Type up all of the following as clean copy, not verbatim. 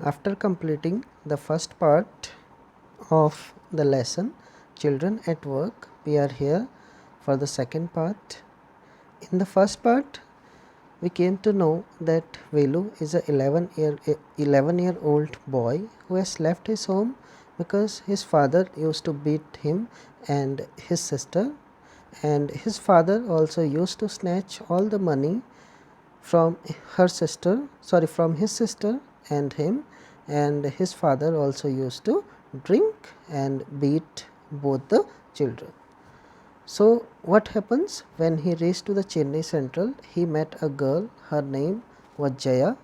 After completing the first part of the lesson, Children at Work, we are here for the second part. In the first part, we came to know that Velu is a 11-year-old boy who has left his home because his father used to beat him and his sister, and his father also used to snatch all the money from from his sister and him, and his father also used to drink and beat both the children. So what happens when he reached to the Chennai Central? He met a girl, her name was Jaya,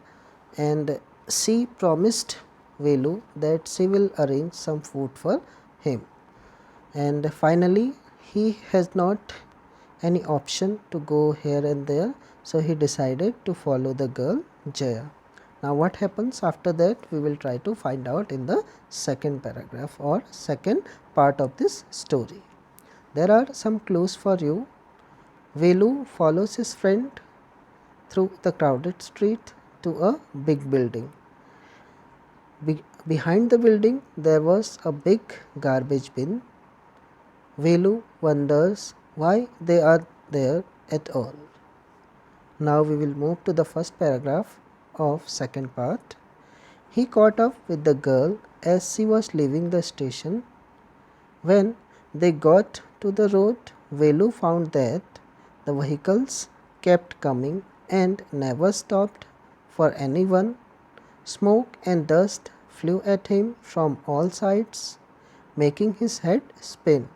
and she promised Velu that she will arrange some food for him. And finally he has not any option to go here and there, so he decided to follow the girl Jaya. Now what happens after that, we will try to find out in the second paragraph or second part of this story. There are some clues for you. Velu follows his friend through the crowded street to a big building. Behind the building there was a big garbage bin. Velu wonders why they are there at all. Now we will move to the first paragraph of second part. He caught up with the girl as she was leaving the station. When they got to the road, Velu found that the vehicles kept coming and never stopped for anyone. Smoke and dust flew at him from all sides, making his head spin.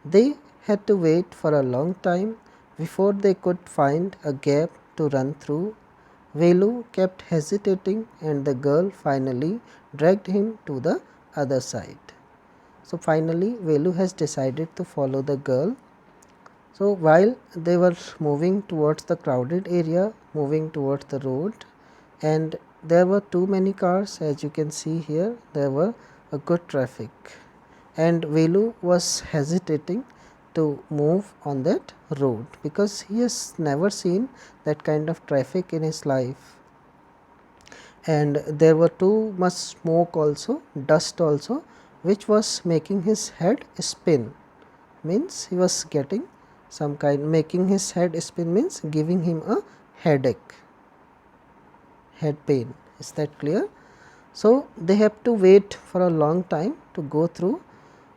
They had to wait for a long time before they could find a gap to run through. Velu kept hesitating and the girl finally dragged him to the other side. So finally Velu has decided to follow the girl. So while they were moving towards the crowded area, moving towards the road, and there were too many cars, as you can see here, there were a good traffic, and Velu was hesitating to move on that road because he has never seen that kind of traffic in his life, and there were too much smoke also, dust also, which was making his head spin. Means he was getting some kind, making his head spin means giving him a headache, head pain. Is that clear? So they have to wait for a long time to go through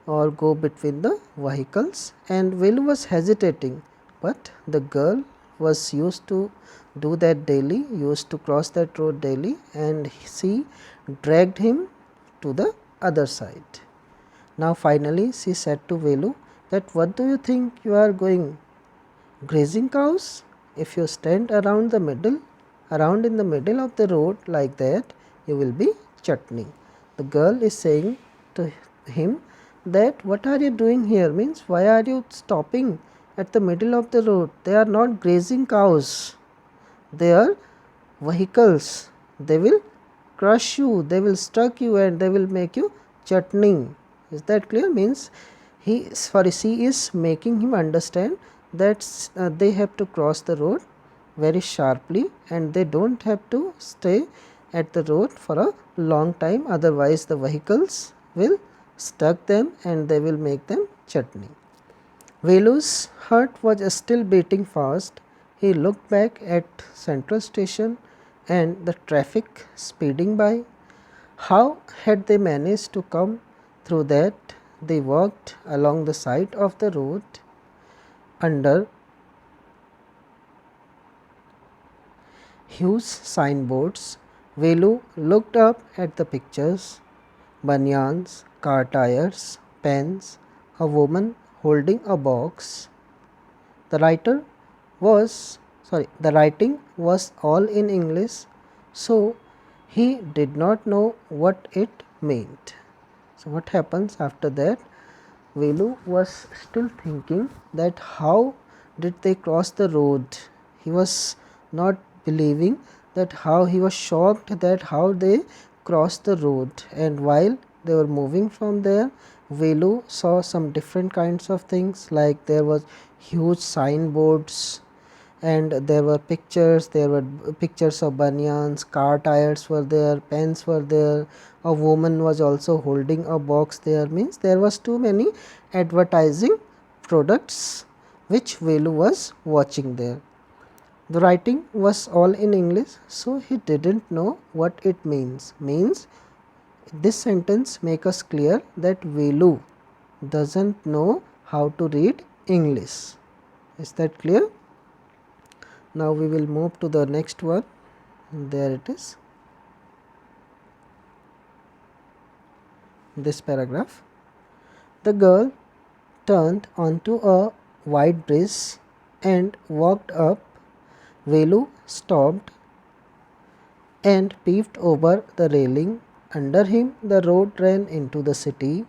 or go between the vehicles, and Velu was hesitating, but the girl was used to do that daily, used to cross that road daily, and she dragged him to the other side. Now finally she said to Velu that, what do you think you are going? Grazing cows? If you stand around in the middle of the road like that, you will be chutney. The girl is saying to him that, what are you doing here? Means, why are you stopping at the middle of the road? They are not grazing cows, they are vehicles. They will crush you, they will struck you, and they will make you chutney. Is that clear? Means she is making him understand that they have to cross the road very sharply and they don't have to stay at the road for a long time, otherwise the vehicles will stuck them and they will make them chutney. Velu's heart was still beating fast. He looked back at Central Station and the traffic speeding by. How had they managed to come through that? They walked along the side of the road under huge signboards. Velu looked up at the pictures: banyans, car tires, pens, a woman holding a box. The the writing was all in English, so he did not know what it meant. So what happens after that? Velu was still thinking that how did they cross the road? He was not believing that, how he was shocked that how they crossed the road, and while they were moving from there, Velu saw some different kinds of things, like there was huge signboards and there were pictures of banyans, car tires were there, pens were there, a woman was also holding a box there, means there was too many advertising products which Velu was watching there. The writing was all in English, so he didn't know what it means. Means this sentence make us clear that Velu doesn't know how to read English. Is that clear? Now we will move to the next one. There it is. This paragraph. The girl turned onto a wide bridge and walked up. Velu stopped and peeped over the railing. Under him the road ran into the city.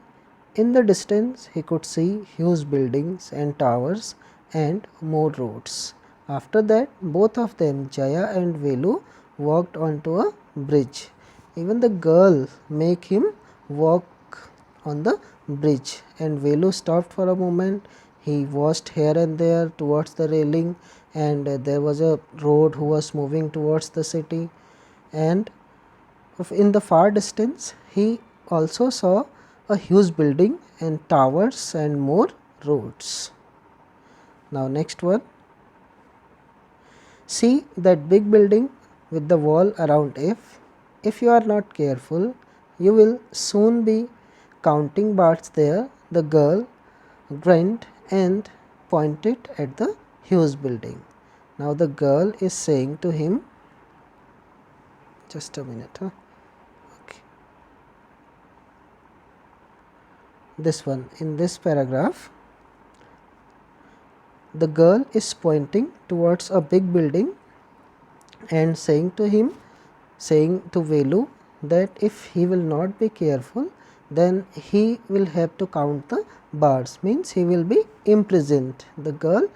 In the distance he could see huge buildings and towers and more roads. After that both of them, Jaya and Velu, walked onto a bridge. Even the girl make him walk on the bridge, and Velu stopped for a moment. He watched here and there towards the railing, and there was a road who was moving towards the city, and in the far distance he also saw a huge building and towers and more roads. Now next one. See that big building with the wall around it. If you are not careful, you will soon be counting bars there. The girl grinned and pointed at the huge building. Now the girl is saying to him, just a minute. Okay. This one, in this paragraph, the girl is pointing towards a big building and saying to Velu that if he will not be careful, then he will have to count the bars, means he will be imprisoned. The girl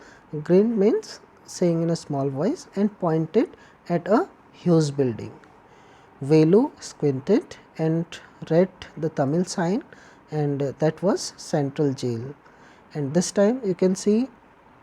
grinned, means saying in a small voice, and pointed at a huge building. Velu squinted and read the Tamil sign, and that was Central Jail. And this time you can see,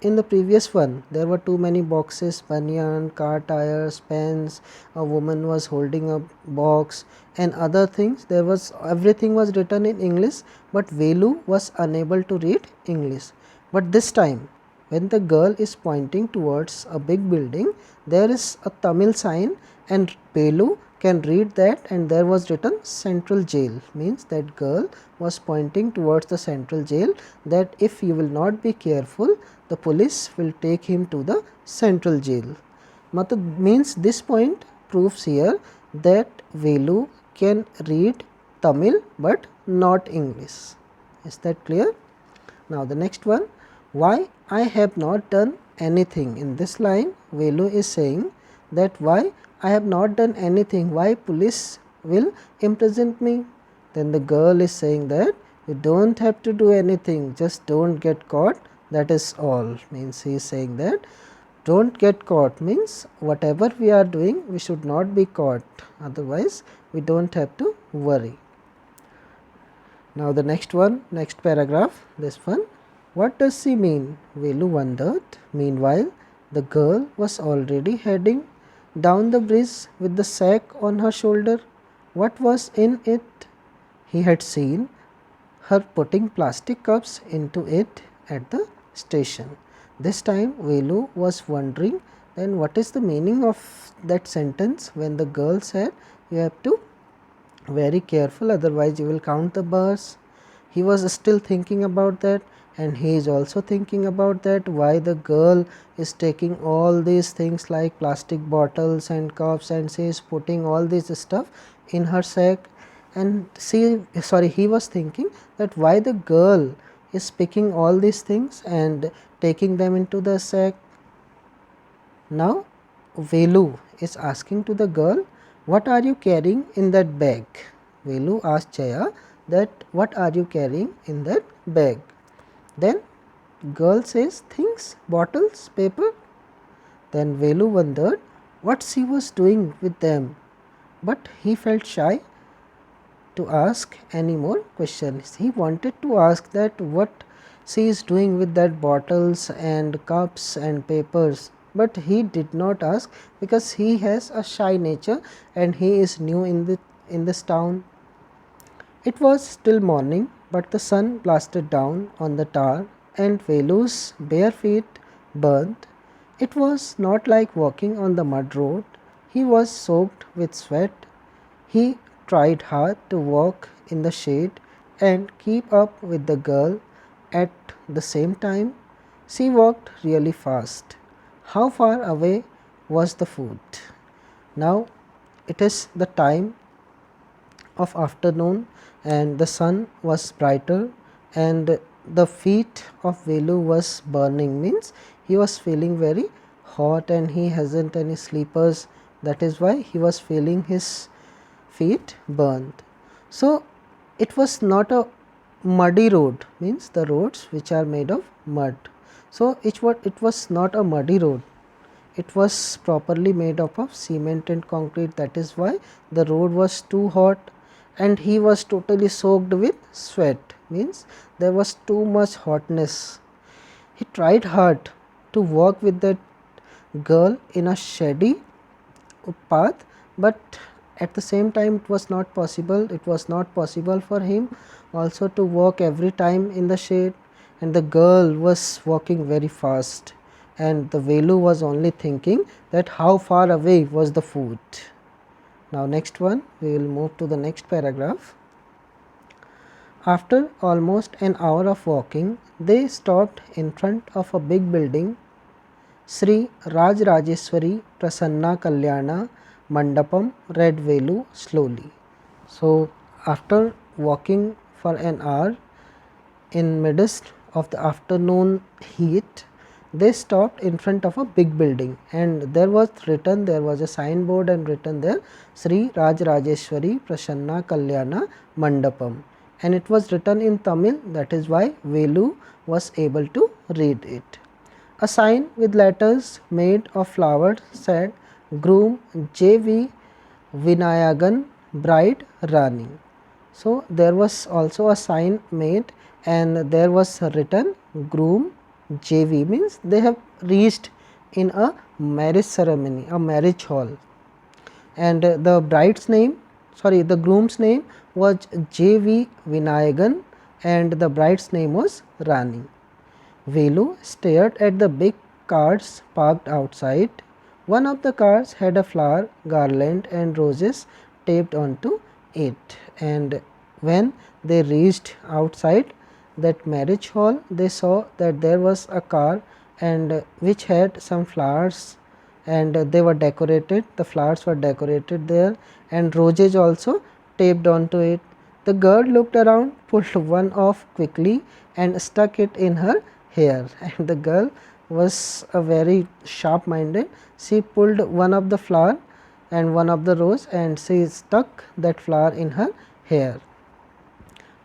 in the previous one there were too many boxes, banyan, car tires, pens, a woman was holding a box and other things. There was, everything was written in English, but Velu was unable to read English. But this time when the girl is pointing towards a big building, there is a Tamil sign and Velu can read that, and there was written Central Jail, means that girl was pointing towards the Central Jail, that if you will not be careful, the police will take him to the Central Jail. Means this point proves here that Velu can read Tamil but not English. Is that clear? Now the next one, why I have not done anything. In this line Velu is saying that why I have not done anything, why police will imprison me. Then the girl is saying that you don't have to do anything, just don't get caught, that is all. Means he is saying that don't get caught, means whatever we are doing we should not be caught, otherwise we don't have to worry. Now the next one, next paragraph, this one. What does she mean? Velu wondered. Meanwhile the girl was already heading down the bridge with the sack on her shoulder. What was in it? He had seen her putting plastic cups into it at the station. This time Velu was wondering then what is the meaning of that sentence when the girl said you have to very careful, otherwise you will count the bars. He was still thinking about that, and he is also thinking about that why the girl is taking all these things like plastic bottles and cups, and she is putting all this stuff in her sack. And he was thinking that why the girl is picking all these things and taking them into the sack. Now Velu is asking to the girl, what are you carrying in that bag? Velu asked Jaya that what are you carrying in that bag? Then girl says things, bottles, paper. Then Velu wondered what she was doing with them, but he felt shy to ask any more questions. He wanted to ask that what she is doing with that bottles and cups and papers, but he did not ask because he has a shy nature and he is new in this town. It was still morning, but the sun blasted down on the tar and Velu's bare feet burnt. It was not like walking on the mud road. He was soaked with sweat. He tried hard to walk in the shade and keep up with the girl. At the same time, she walked really fast. How far away was the food? Now it is the time of afternoon and the sun was brighter and the feet of Velu was burning, means he was feeling very hot and he hasn't any sleepers, that is why he was feeling his feet burnt. So it was not a muddy road, means the roads which are made of mud. So it was not a muddy road, it was properly made up of cement and concrete, that is why the road was too hot and he was totally soaked with sweat, means there was too much hotness. He tried hard to walk with that girl in a shady path, but at the same time it was not possible. It was not possible for him also to walk every time in the shade, and the girl was walking very fast and the Velu was only thinking that how far away was the food. Now next one, we will move to the next paragraph. After almost an hour of walking, they stopped in front of a big building, Sri Rajrajeshwari Prasanna Kalyana Mandapam, read Velu slowly. So after walking for an hour in midst of the afternoon heat, they stopped in front of a big building and there was a signboard and written there Sri Rajrajeshwari Prasanna Kalyana Mandapam, and it was written in Tamil, that is why Velu was able to read it. A sign with letters made of flowers said Groom J.V. Vinayagan, Bride Rani. So there was also a sign made and there was written Groom JV, means they have reached in a marriage ceremony, a marriage hall, and the groom's name was JV Vinayagan and the bride's name was Rani. Velu stared at the big cars parked outside. One of the cars had a flower garland and roses taped onto it, and when they reached outside that marriage hall, they saw that there was a car and which had some flowers and they were decorated, the flowers were decorated there and roses also taped onto it. The girl looked around, pulled one off quickly and stuck it in her hair, and the girl was a very sharp minded. She pulled one of the flower and one of the rose and she stuck that flower in her hair.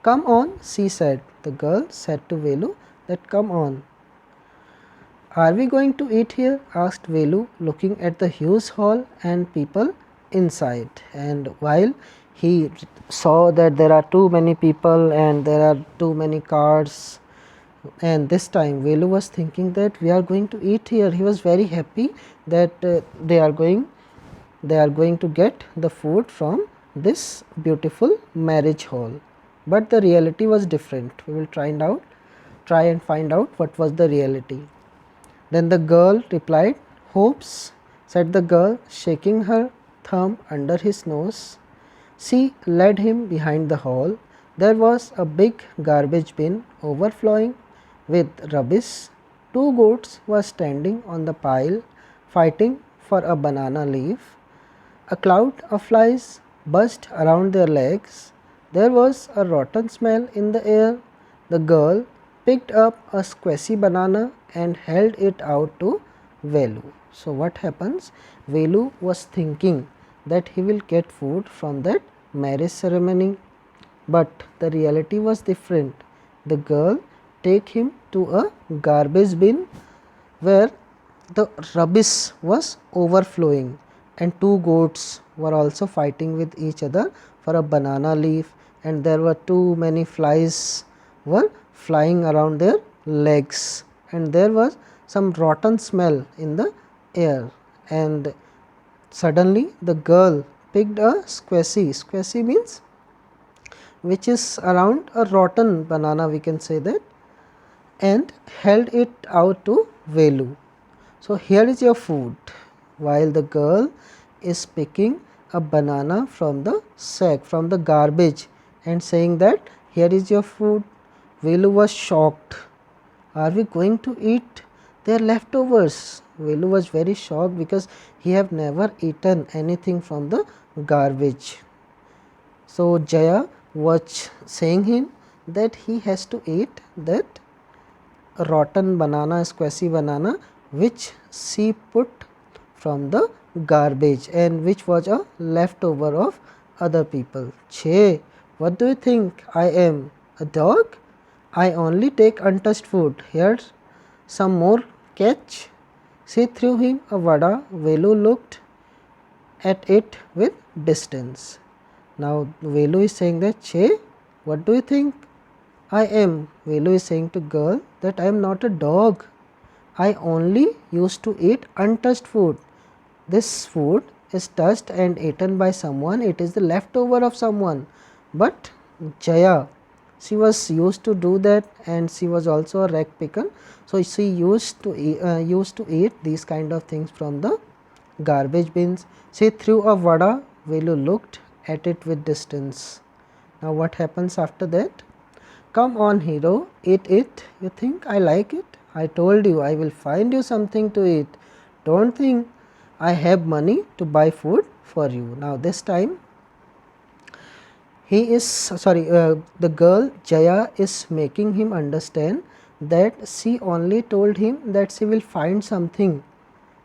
Come on, she said. The girl said to Velu that come on. Are we going to eat here? Asked Velu, looking at the huge hall and people inside. And while he saw that there are too many people and there are too many cars, and this time Velu was thinking that we are going to eat here. He was very happy that they are going to get the food from this beautiful marriage hall. But the reality was different. We will try and find out what was the reality. Then the girl replied, hopes, said the girl, shaking her thumb under his nose. She led him behind the hall. There was a big garbage bin overflowing with rubbish. Two goats were standing on the pile, fighting for a banana leaf. A cloud of flies buzzed around their legs. There was a rotten smell in the air. The girl picked up a squishy banana and held it out to Velu. So what happens? Velu was thinking that he will get food from that marriage ceremony, but the reality was different. The girl take him to a garbage bin where the rubbish was overflowing and two goats were also fighting with each other for a banana leaf, and there were too many flies were flying around their legs and there was some rotten smell in the air, and suddenly the girl picked a squashy. Squashy means which is around a rotten banana, we can say that, and held it out to Velu. So, here is your food, while the girl is picking a banana from the sack, from the garbage, and saying that here is your food. Velu was shocked. Are we going to eat their leftovers? Velu was very shocked because he have never eaten anything from the garbage. So Jaya was saying him that he has to eat that rotten banana, squashy banana, which she put from the garbage and which was a leftover of other people. Che, what do you think? I am a dog? I only take untouched food. Here's some more catch. She threw him a vada. Velu looked at it with distance. Now Velu is saying that, Che, what do you think? I am. Velu is saying to girl that I am not a dog. I only used to eat untouched food. This food is touched and eaten by someone. It is the leftover of someone. But Jaya, she was used to do that, and she was also a rag picker. So she used to eat these kind of things from the garbage bins. She threw a vada. Velu looked at it with distance. Now what happens after that? Come on, hero, eat it. You think I like it? I told you I will find you something to eat. Don't think I have money to buy food for you. Now this time the girl Jaya is making him understand that she only told him that she will find something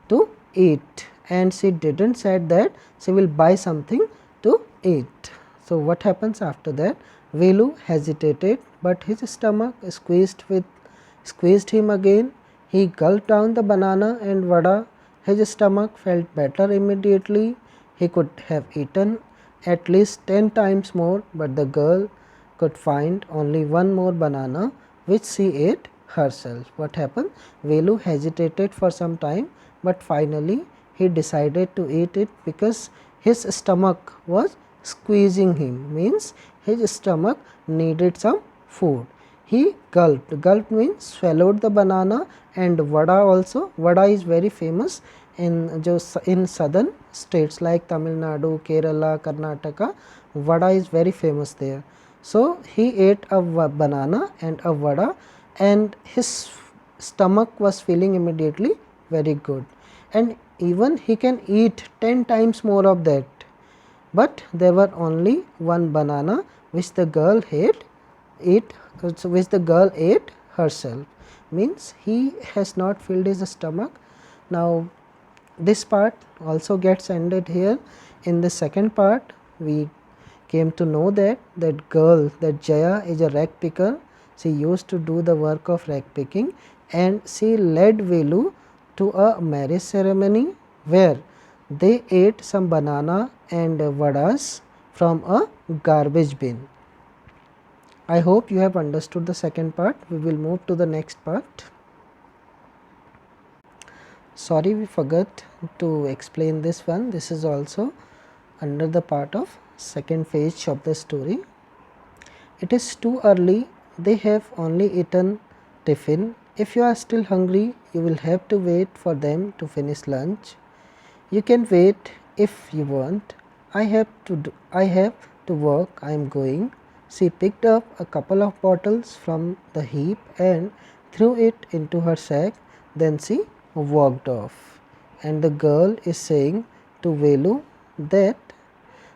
to eat, and she didn't said that she will buy something to eat. So what happens after that? Velu hesitated, but his stomach squeezed him again. He gulped down the banana and vada. His stomach felt better immediately. He could have eaten at least 10 times more, but the girl could find only one more banana, which she ate herself. What happened? Velu hesitated for some time, but finally he decided to eat it because his stomach was squeezing him, means his stomach needed some food. He gulped. Gulp means swallowed the banana, and vada also. Vada is very famous in southern states like Tamil Nadu, Kerala, Karnataka. Vada is very famous there. So he ate a banana and a vada, and his stomach was feeling immediately very good, and even he can eat 10 times more of that. But there were only one banana which the girl ate herself, means he has not filled his stomach. Now this part also gets ended here. In the second part we came to know that that Jaya is a rag picker. She used to do the work of rag picking, and she led Velu to a marriage ceremony where they ate some banana and vadas from a garbage bin. I hope you have understood the second part. We will move to the next part. Sorry, we forgot to explain this one. This is also under the part of second phase of the story. It is too early. They have only eaten tiffin. If you are still hungry, you will have to wait for them to finish lunch. You can wait if you want. I have to work. I am going. She picked up a couple of bottles from the heap and threw it into her sack. Then she walked off. And the girl is saying to Velu that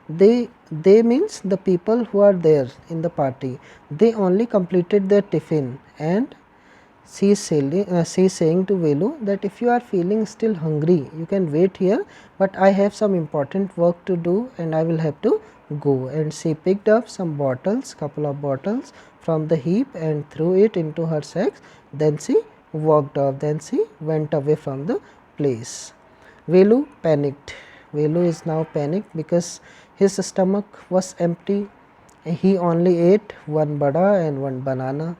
they means the people who are there in the party, they only completed their tiffin, and she is saying to Velu that if you are feeling still hungry, you can wait here, but I have some important work to do and I will have to go. And she picked up some bottles, couple of bottles from the heap and threw it into her sacks. Then she walked off. Then she went away from the place. Velu panicked. Velu is now panicked because his stomach was empty. He only ate one vada and one banana.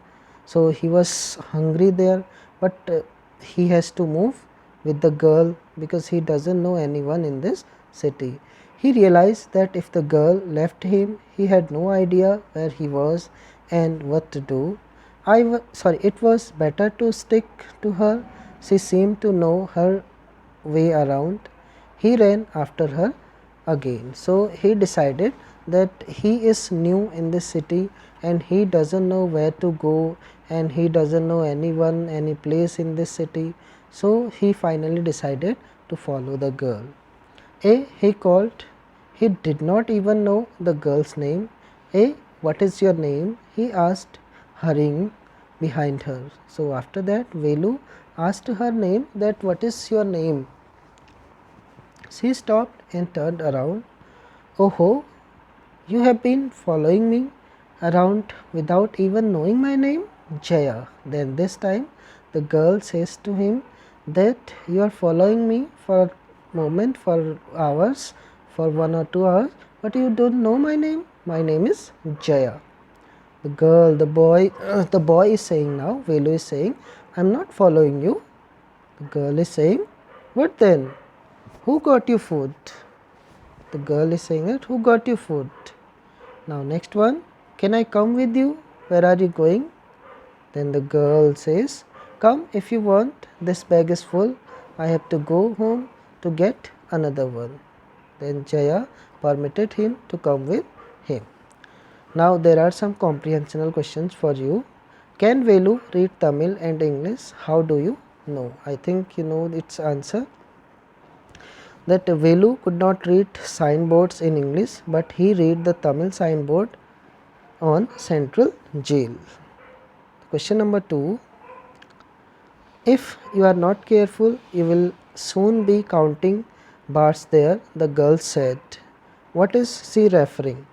So he was hungry there, but he has to move with the girl because he doesn't know anyone in this city. He realized that if the girl left him, he had no idea where he was and what to do. It was better to stick to her. She seemed to know her way around. He ran after her again. So he decided that he is new in this city and he doesn't know where to go and he doesn't know anyone, any place in this city. So he finally decided to follow the girl. He called. He did not even know the girl's name. What is your name? He asked, hurrying behind her. So after that, Velu asked her name, that what is your name? She stopped and turned around. Oh ho, you have been following me around without even knowing my name? Jaya. Then this time the girl says to him that you are following me for a moment, for hours, for 1 or 2 hours, but you don't know my name. My name is Jaya. The boy is saying now, Velu is saying, I am not following you. The girl is saying, what then? Who got you food? The girl is saying that, who got you food? Now next one, can I come with you? Where are you going? Then the girl says, come if you want, this bag is full. I have to go home to get another one. Then Jaya permitted him to come with him. Now there are some comprehensional questions for you. Can Velu read Tamil and English? How do you know? I think you know its answer. That Velu could not read signboards in English, but he read the Tamil signboard on Central Jail. Question number 2. If you are not careful, you will soon be counting bars there, the girl said. What is she referring?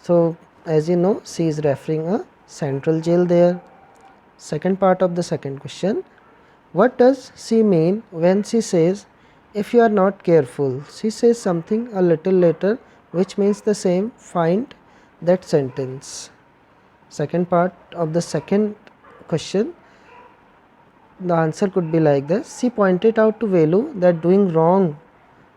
So, as you know, she is referring a Central Jail there. Second part of the second question. What does she mean when she says, if you are not careful? She says something a little later which means the same. Find that sentence. Second part of the second question, the answer could be like this. She pointed out to Velu that doing wrong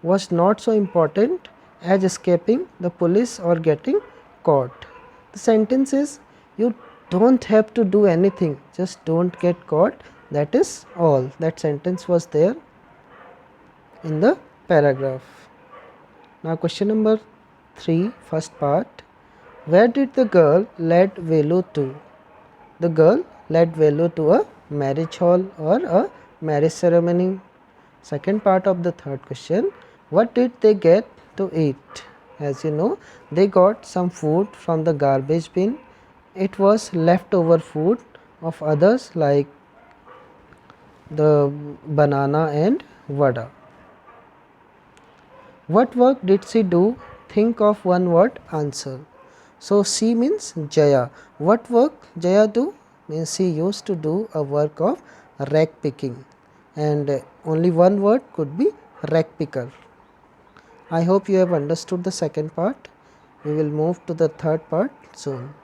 was not so important as escaping the police or getting caught. The sentence is, you don't have to do anything, just don't get caught. That is all. That sentence was there in the paragraph. Now question number 3, first part. Where did the girl lead Velu to? The girl led Velu to a marriage hall or a marriage ceremony. Second part of the third question. What did they get to eat? As you know, they got some food from the garbage bin. It was leftover food of others like the banana and vada. What work did she do? Think of one word answer. So she means Jaya. What work Jaya do? Means she used to do a work of rag picking, and only one word could be rag picker. I hope you have understood the second part. We will move to the third part soon.